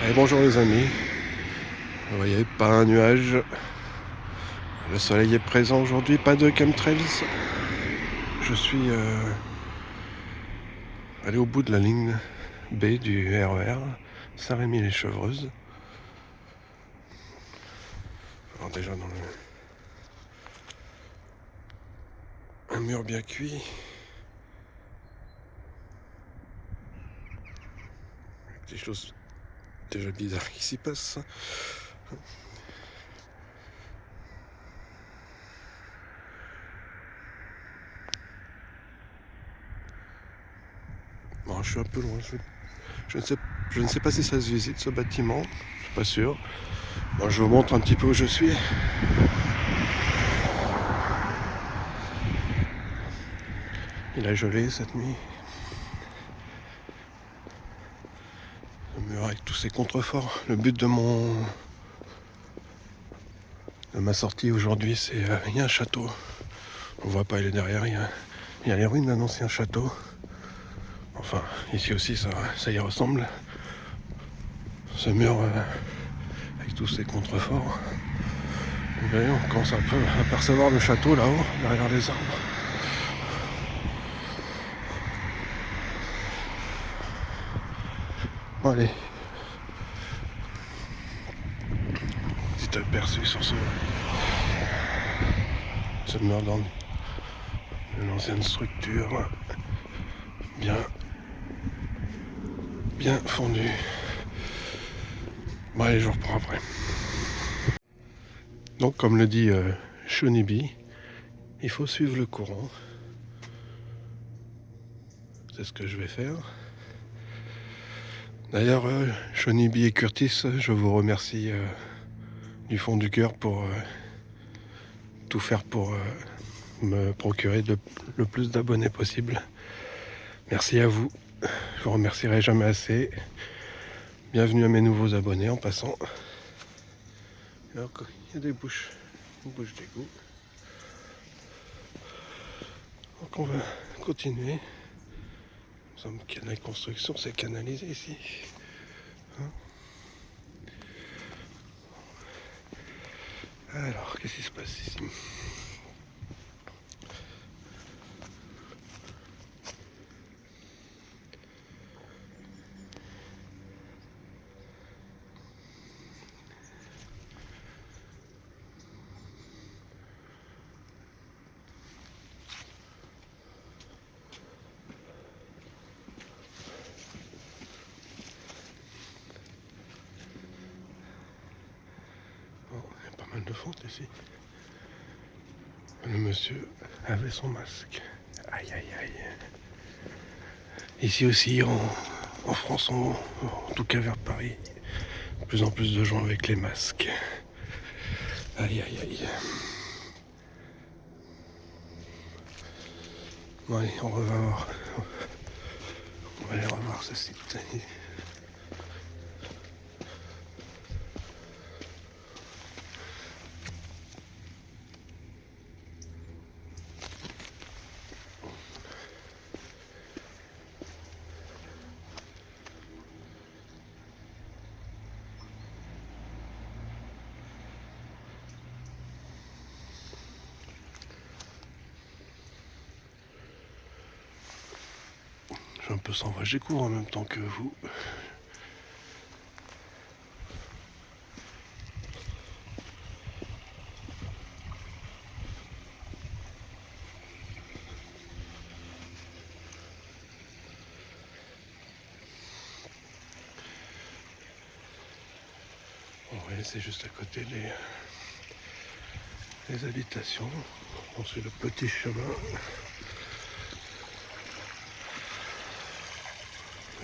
Et bonjour les amis, vous voyez, pas un nuage, le soleil est présent aujourd'hui, pas de chemtrails. Je suis allé au bout de la ligne B du RER, Saint-Rémy-les-Chevreuses. Alors déjà dans un mur bien cuit, des choses déjà bizarres qui s'y passent. Bon, je suis un peu loin, je ne sais pas si ça se visite ce bâtiment, je suis pas sûr. Bon, je vous montre un petit peu où je suis. Il a gelé cette nuit. Le mur avec tous ces contreforts. Le but de ma sortie aujourd'hui, c'est il y a un château. On voit pas, il est derrière. Il y a les ruines d'un ancien château. Enfin, ici aussi, ça y ressemble. Ce mur avec tous ces contreforts. Vous voyez, on commence un peu à apercevoir le château là-haut, derrière les arbres. Bon, allez. Petit aperçu sur ce mur dans une ancienne structure. Bien fondue. Bon, allez, je reprends après. Donc, comme le dit Shonibi, il faut suivre le courant. C'est ce que je vais faire. D'ailleurs, Shonibi et Curtis, je vous remercie du fond du cœur pour tout faire pour me procurer le plus d'abonnés possible. Merci à vous. Je vous remercierai jamais assez. Bienvenue à mes nouveaux abonnés en passant. Alors, il y a une bouche d'égout. Donc on va continuer. Il me semble qu'il y a de la construction, c'est canalisé ici. Hein? Alors, qu'est-ce qui se passe ici? Oh, il y a pas mal de fonte ici. Le monsieur avait son masque. Aïe aïe aïe. Ici aussi en France, en tout cas vers Paris, de plus en plus de gens avec les masques. Aïe aïe aïe. Bon, allez, on va aller revoir ce site. Je suis un peu sans voix, j'écoute en même temps que vous. Oui, c'est juste à côté les habitations. On suit le petit chemin.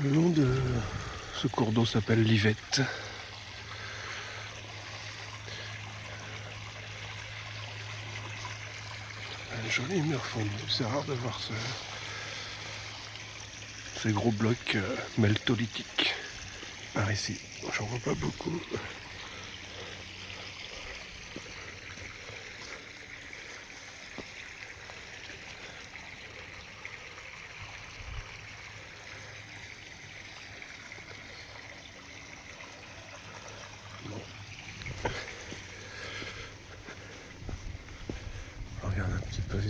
Le nom de ce cours d'eau s'appelle l'Yvette. Un joli mur fondu. C'est rare de voir ces gros blocs meltolithiques par ici. J'en vois pas beaucoup.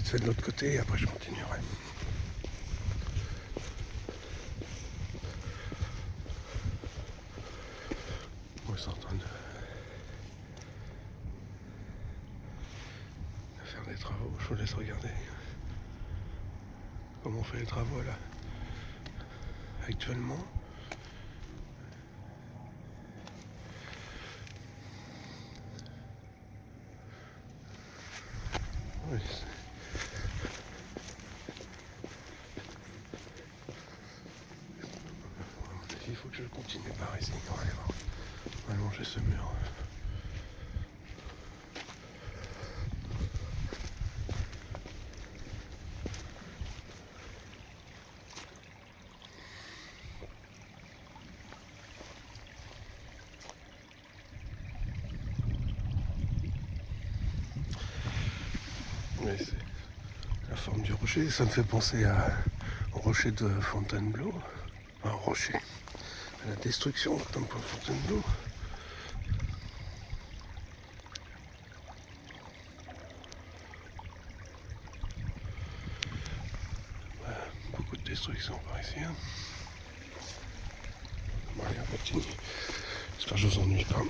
vite fait de l'autre côté et après je continuerai. Bon, ils sont en train de faire des travaux. Je vous laisse regarder comment on fait les travaux là actuellement. Oui, il faut que je continue par ici. On va aller voir. On va longer ce mur. Oui, c'est la forme du rocher. Ça me fait penser au rocher de Fontainebleau. Enfin, au rocher. À la destruction d'un point Fontainebleau. Beaucoup de destruction par ici. Hein. Bon, allez, on continue. J'espère que je vous ennuie pas.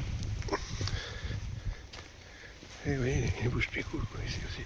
Et oui, les bouches picou ici aussi.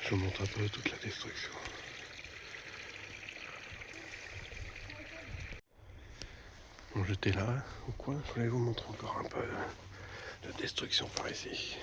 Je vous montre un peu toute la destruction. Bon, j'étais là, au coin, je voulais vous montrer encore un peu de destruction par ici.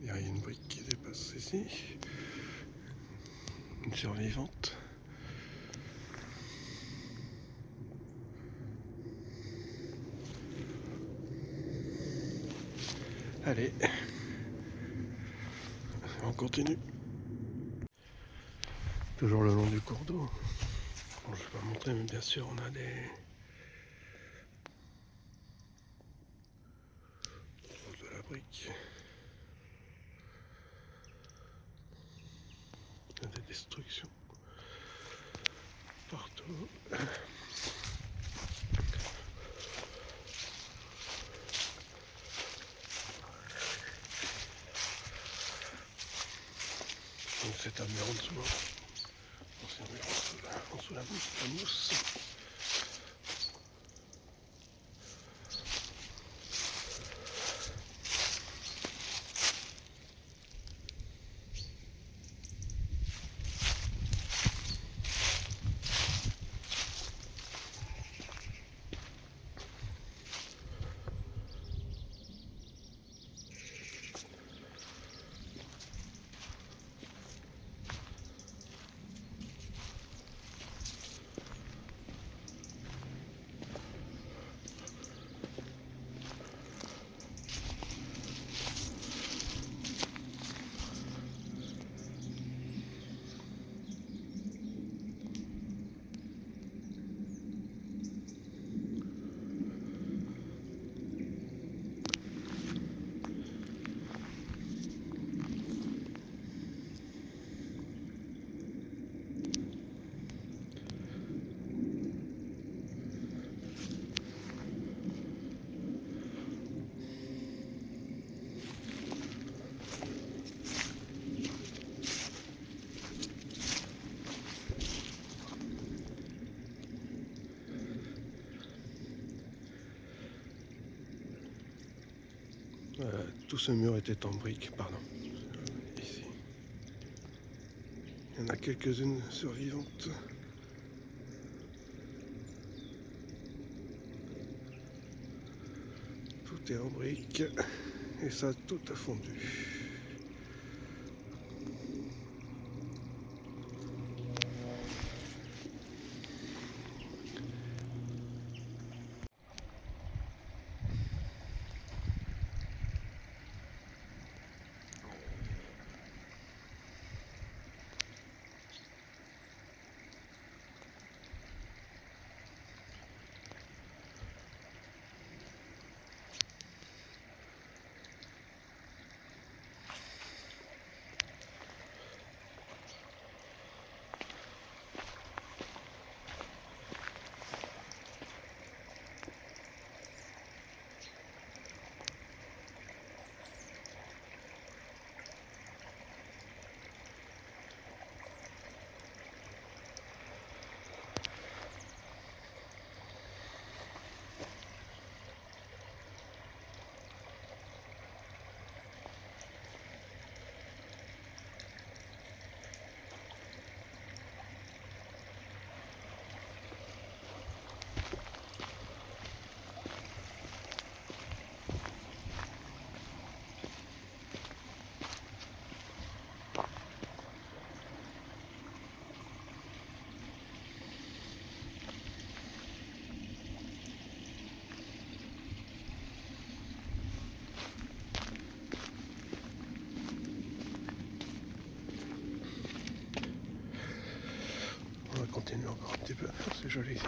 Il y a une brique qui dépasse ici. Une survivante. Allez, on continue. Toujours le long du cours d'eau. Bon, je vais pas montrer, mais bien sûr, on a des... de la brique. Il y a des destructions partout. Donc c'est un mur en dessous. C'est un mur en dessous la mousse. Tout ce mur était en briques, pardon. Ici. Il y en a quelques-unes survivantes. Tout est en briques et ça tout a fondu. On va continuer encore un petit peu. C'est joli ici.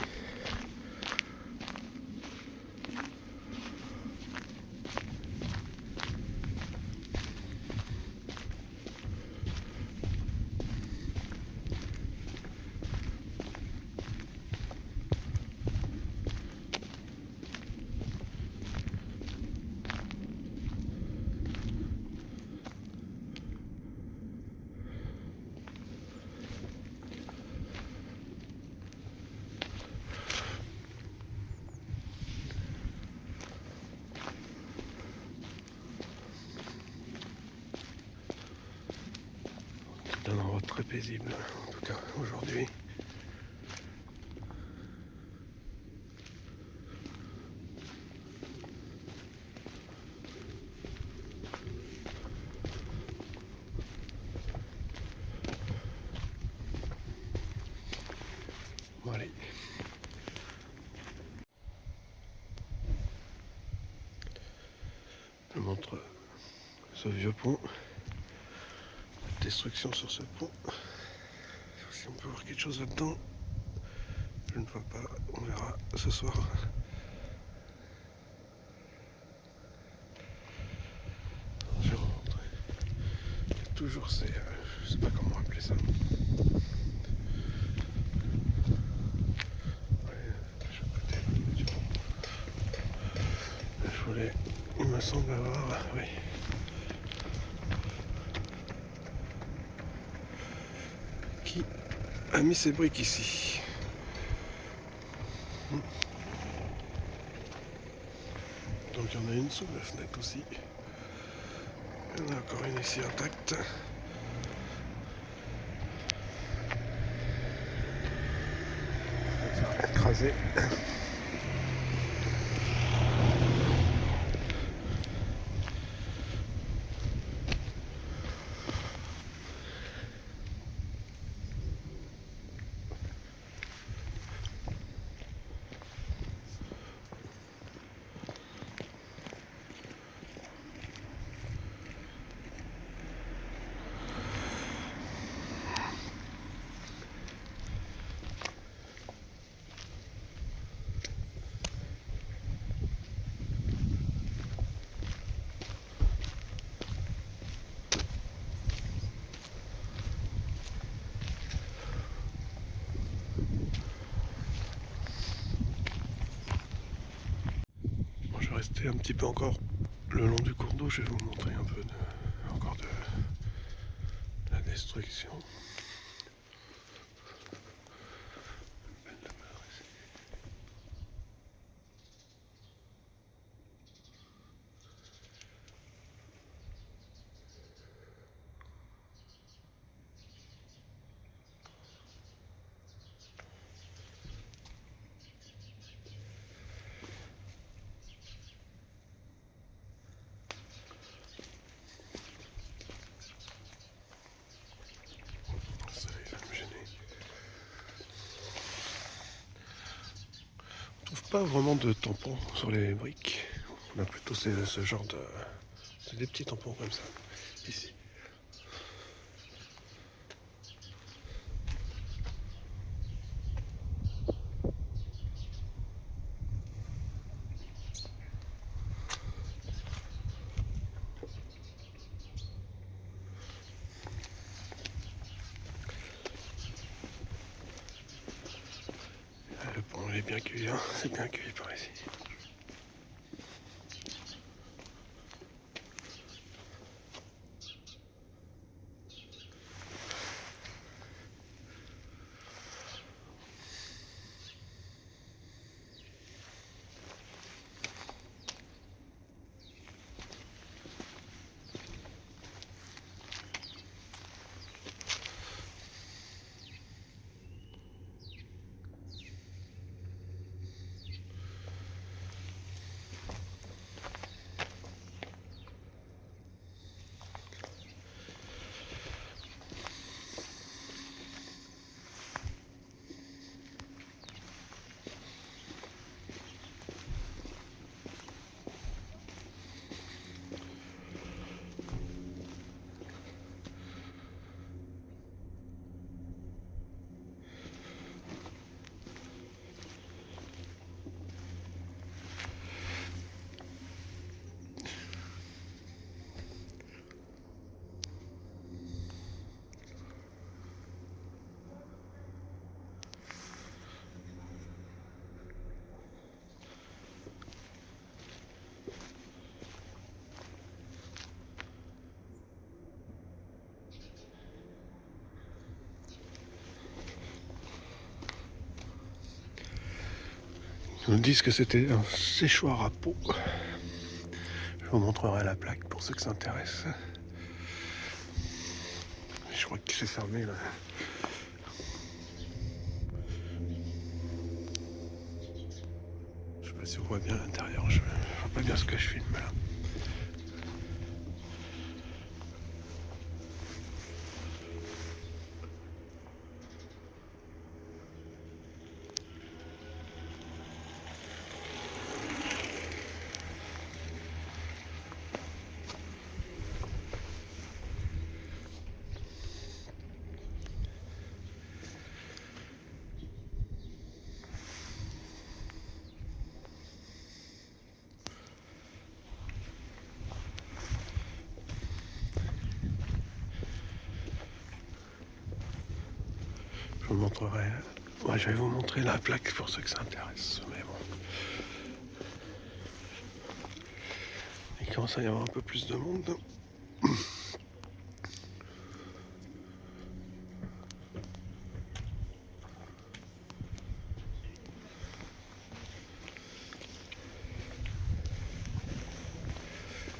C'est un endroit très paisible, en tout cas aujourd'hui. Bon, allez. Je montre ce vieux pont. Destruction sur ce pont. Si on peut voir quelque chose là-dedans. Je ne vois pas. On verra ce soir. Je vais vous montrer. Il y a toujours ces... je sais pas comment appeler ça. Je voulais... Il me semble avoir... Oui. Qui a mis ses briques ici? Donc il y en a une sous la fenêtre aussi. Il y en a encore une ici intacte. Ça va écraser. Bon, je vais rester un petit peu encore le long du cours d'eau. Je vais vous montrer un peu encore de la destruction. pas vraiment de tampons sur les briques. On a plutôt ce genre de... C'est des petits tampons comme ça, ici. Le pont il est bien cuit, hein. C'est bien cuit par ici. Ils nous disent que c'était un séchoir à peau. Je vous montrerai la plaque pour ceux que ça intéresse. Je crois que c'est fermé là. Je sais pas si on voit bien l'intérieur. Je vois pas bien ce que je filme là. Je vous montrerai. Ouais, je vais vous montrer la plaque pour ceux que ça intéresse. Mais bon. Il commence à y avoir un peu plus de monde.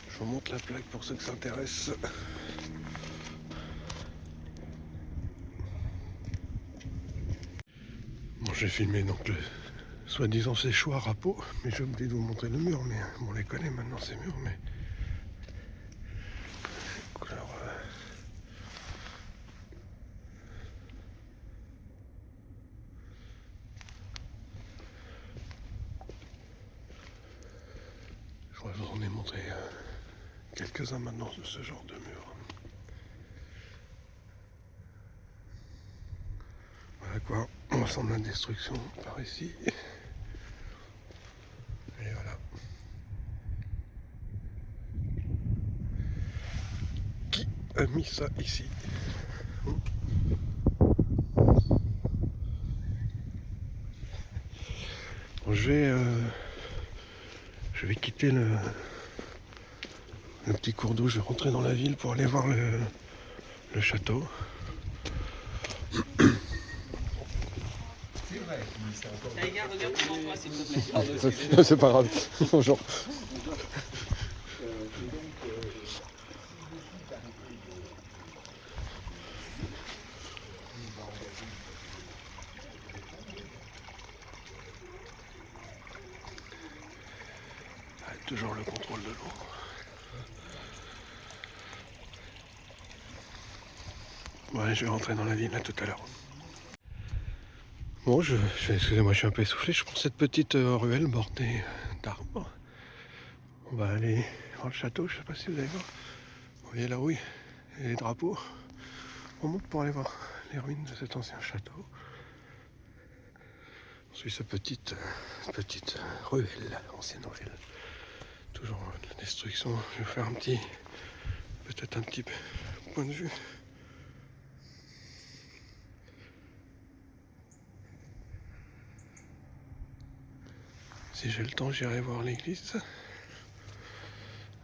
Je vous montre la plaque pour ceux que ça intéresse. Bon, j'ai filmé donc le soi-disant séchoir à peau, mais j'ai oublié de vous montrer le mur, mais bon, on les connaît maintenant ces murs, mais... Alors, je crois que je vous en ai montré quelques-uns maintenant de ce genre de mur. Voilà quoi, on ressemble à la destruction par ici. Et voilà. Qui a mis ça ici? Bon, je vais quitter le petit cours d'eau, je vais rentrer dans la ville pour aller voir le château. Les gars, regarde devant toi, s'il te plaît. C'est pas grave. Bonjour. Toujours le contrôle de l'eau. Ouais, je vais rentrer dans la ville là tout à l'heure. Bon, excusez-moi, je suis un peu essoufflé. Je prends cette petite ruelle bordée d'arbres. On va aller voir le château, je sais pas si vous allez voir. Vous voyez la rouille et les drapeaux. On monte pour aller voir les ruines de cet ancien château. On suit cette petite ruelle, ancienne ruelle. Toujours de la destruction. Je vais faire peut-être un petit point de vue. Si j'ai le temps, j'irai voir l'église.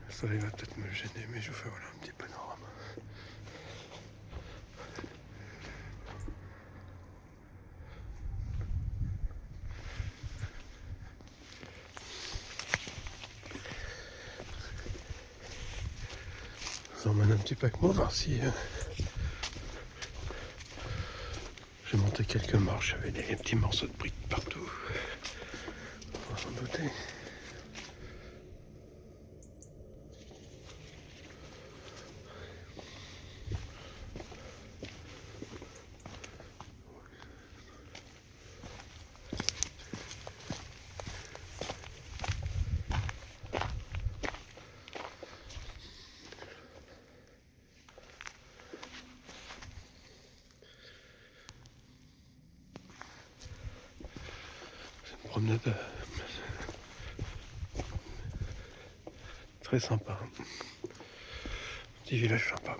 Le soleil va peut-être me gêner, mais je vous fais voilà un petit panorama. Je vous emmène un petit peu avec moi, voir si j'ai monté quelques marches, j'avais des petits morceaux de briques partout. On va s'en douter. Promenade très sympa. Petit village sympa.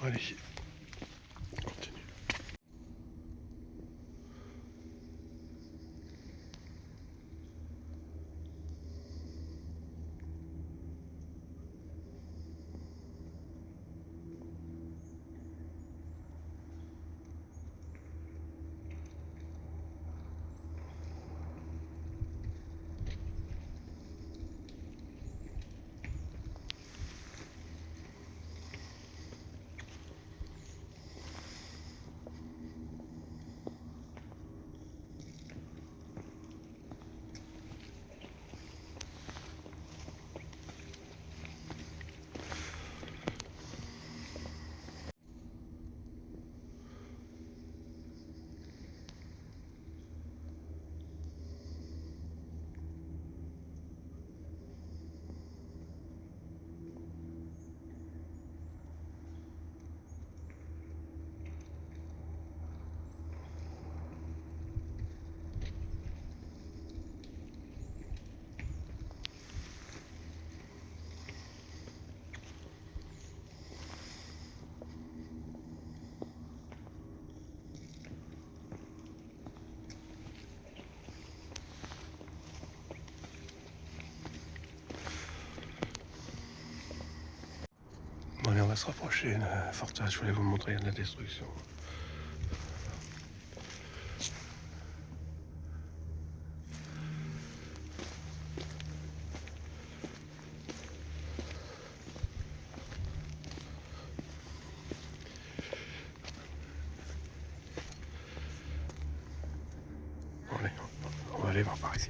Allez, on continue. Bon, allez, on va se rapprocher de la forteresse. Je voulais vous montrer la destruction. Bon, allez, on va aller voir par ici.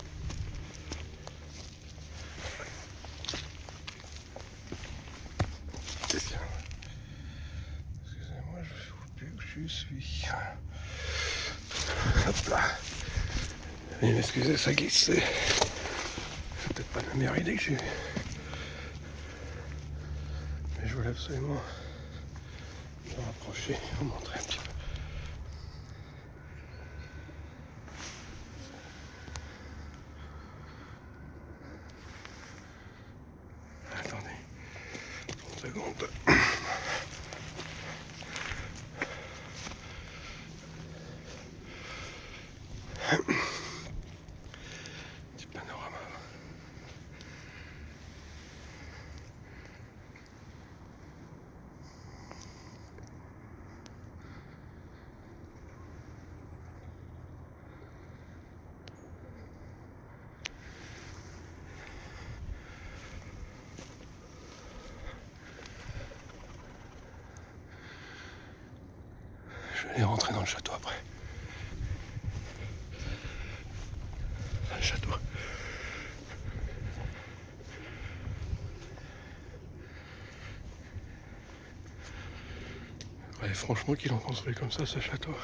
Excusez-moi, je ne sais plus où je suis. Hop là. Et excusez, ça glisse. C'est peut-être pas la meilleure idée que j'ai eue. Mais je voulais absolument me rapprocher, vous montrer un petit peu. Attendez, une seconde. Petit panorama. Je vais aller rentrer dans le château après. Dans le château. faudrait franchement qu'ils l'ont construit comme ça, ce château.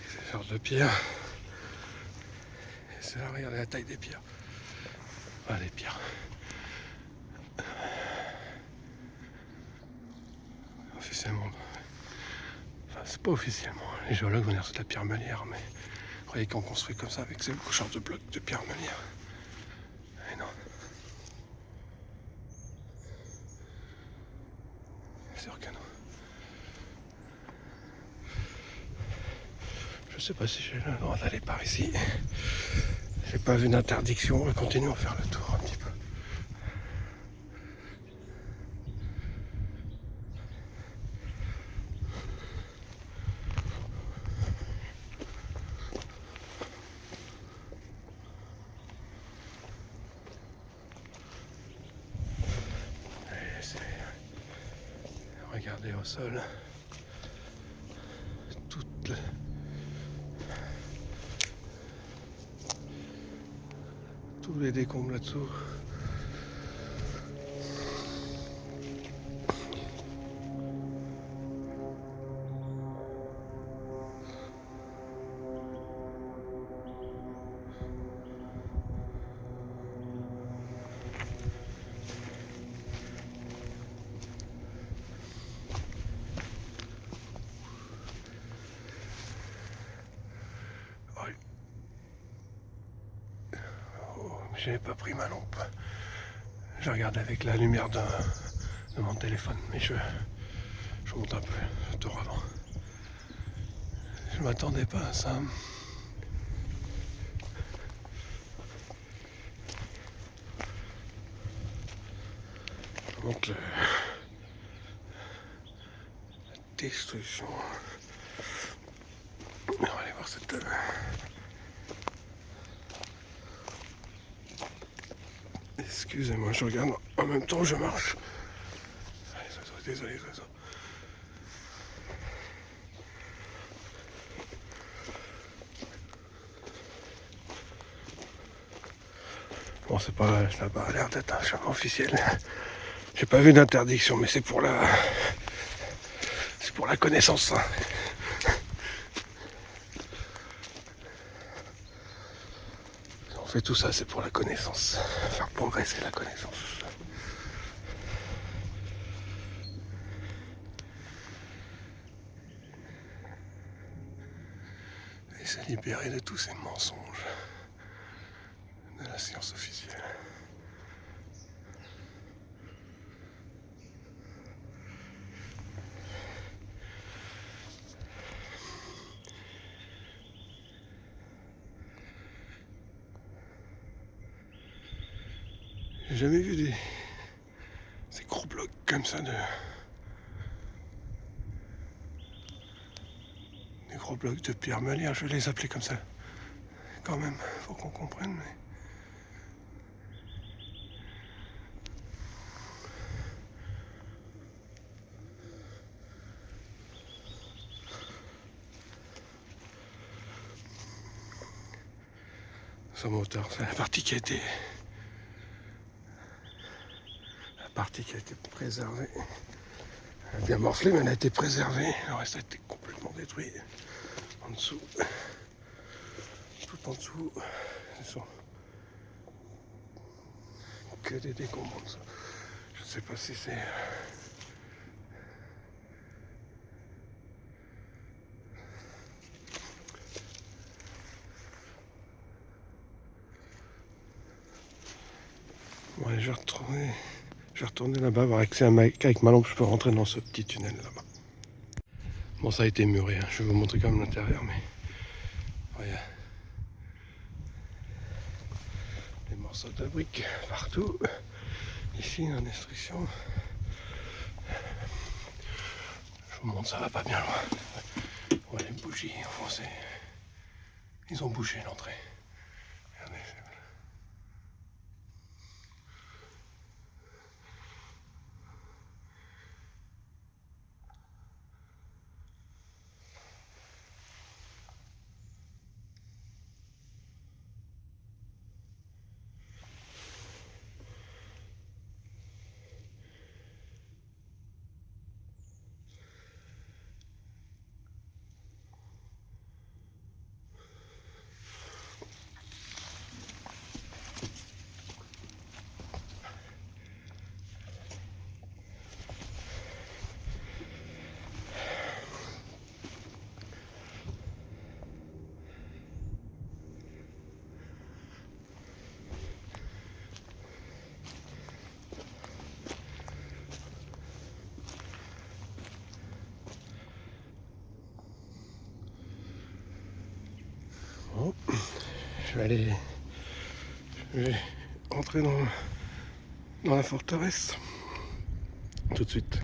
Ces sortes de pierres. Et c'est là, regardez la taille des pierres. Enfin, les pierres. Officiellement. Enfin, c'est pas officiellement. Les géologues vont dire que c'est de la pierre meulière, mais vous croyez qu'on construit comme ça avec ces genre de blocs de pierre meulière? Et non. C'est sûr que non. Je sais pas si j'ai le droit d'aller par ici. J'ai pas vu d'interdiction. On va continuer à faire le tour un petit peu. Regardez au sol. Tous les décombres là-dessous. J'ai pas pris ma lampe. Je regarde avec la lumière de mon téléphone, mais je monte un peu le tour avant. Je m'attendais pas à ça. Donc la destruction. On va aller voir cette... Excusez-moi, je regarde en même temps je marche. Les oiseaux, désolé les oiseaux. Bon, c'est pas, ça n'a pas l'air d'être un chemin officiel. J'ai pas vu d'interdiction, mais c'est pour la connaissance. On fait tout ça, c'est pour la connaissance. Faire progresser la connaissance. Et se libérer de tous ces mensonges de la science officielle. J'ai jamais vu ces gros blocs comme ça des gros blocs de pierre meulière, je vais les appeler comme ça. Quand même, faut qu'on comprenne, mais... Ce moteur, c'est la partie qui a été préservée. Elle a bien morflé, mais elle a été préservée. Le reste a été complètement détruit. En dessous, tout en dessous, ce sont que des décombres en dessous. Je ne sais pas si c'est... Bon, allez, je vais retourner là-bas, voir accès avec ma lampe, je peux rentrer dans ce petit tunnel là-bas. Bon, ça a été muré, hein. Je vais vous montrer quand même l'intérieur, mais... Regarde. Des morceaux de briques partout. Ici, une destruction. Je vous montre, ça va pas bien loin. Ouais, les bougies enfoncées. Ils ont bouché l'entrée. Regardez. Bon, je vais rentrer dans la forteresse tout de suite.